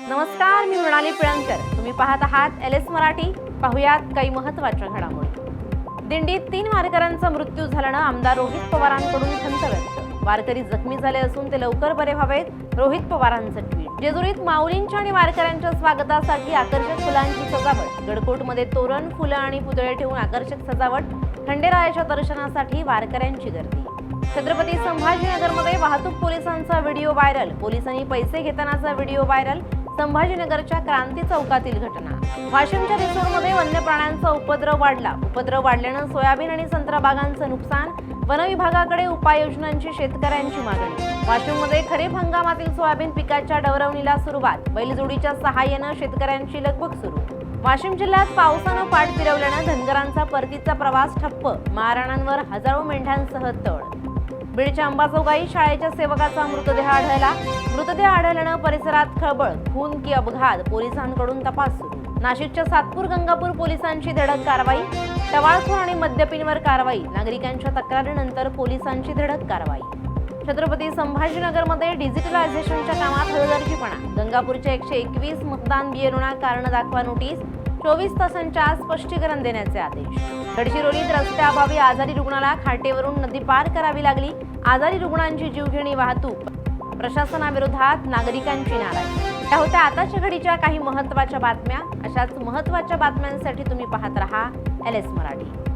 नमस्कार, मी मृणाली पिळणकर. तुम्ही पाहत आहात LS मराठी. पाहुयात काही महत्त्वाच्या घडामोडी. दिंडीत 3 वारकऱ्यांचा मृत्यू झाल्यानं आमदार रोहित पवारांकडून खंत व्यक्त. वारकरी जखमी झाले असून ते लवकर बरे व्हावेत. रोहित पवारांचं ट्विट. जेजुरीत माऊलींच्या आणि वारकऱ्यांच्या स्वागतासाठी आकर्षक फुलांची सजावट. गडकोटमध्ये तोरण, फुलं आणि पुतळे ठेवून आकर्षक सजावट. खंडेरायाच्या दर्शनासाठी वारकऱ्यांची गर्दी. छत्रपती संभाजीनगरमध्ये वाहतूक पोलिसांचा व्हिडिओ व्हायरल. पोलिसांनी पैसे घेतानाचा व्हिडिओ व्हायरल. संभाजीनगरच्या क्रांती चौकातील घटना. वाशिमच्या रिसोडमध्ये वन्य प्राण्यांचा उपद्रव वाढला. उपद्रव वाढल्यानं सोयाबीन आणि संत्रा बागांचं नुकसान. वन विभागाकडे उपाययोजनांची शेतकऱ्यांची मागणी. वाशिममध्ये खरीप हंगामातील सोयाबीन पिकाच्या डवरवणीला सुरुवात. बैलजोडीच्या सहाय्यानं शेतकऱ्यांची लगबग सुरू. वाशिम जिल्ह्यात पावसानं पाठ फिरवल्यानं धनगरांचा परतीचा प्रवास ठप्प. महाराणांवर हजारो मेंढ्यांसह तळ. बीडच्या अंबाजोगाई शाळेच्या सेवकाचा मृतदेह आढळला. मृतदेह आढळल्यानं परिसरात खळबळ. खून की अपघात, पोलिसांकडून तपास सुरू. नाशिकच्या सातपूर गंगापूर पोलिसांची धडक कारवाई. टवाळखोर आणि मद्यपींवर कारवाई. नागरिकांच्या तक्रारीनंतर पोलिसांची धडक कारवाई. छत्रपती संभाजीनगरमध्ये डिजिटलायझेशनच्या कामात हलगर्जीपणा. गंगापूरच्या 121 मतदान बिएलओना कारण दाखवा नोटीस. 24 तासांच्या आत स्पष्टीकरण देण्याचे आदेश. गडचिरोलीत रस्त्याअभावी आजारी रुग्णाला खाटेवरून नदी पार करावी लागली. आजारी रुग्णांची जीवघेणी वाहतूक. प्रशासनाविरोधात नागरिकांची नाराजी. त्या होत्या आताच्या घडीच्या काही महत्त्वाच्या बातम्या. अशाच महत्त्वाच्या बातम्यांसाठी तुम्ही पाहत रहा LS मराठी.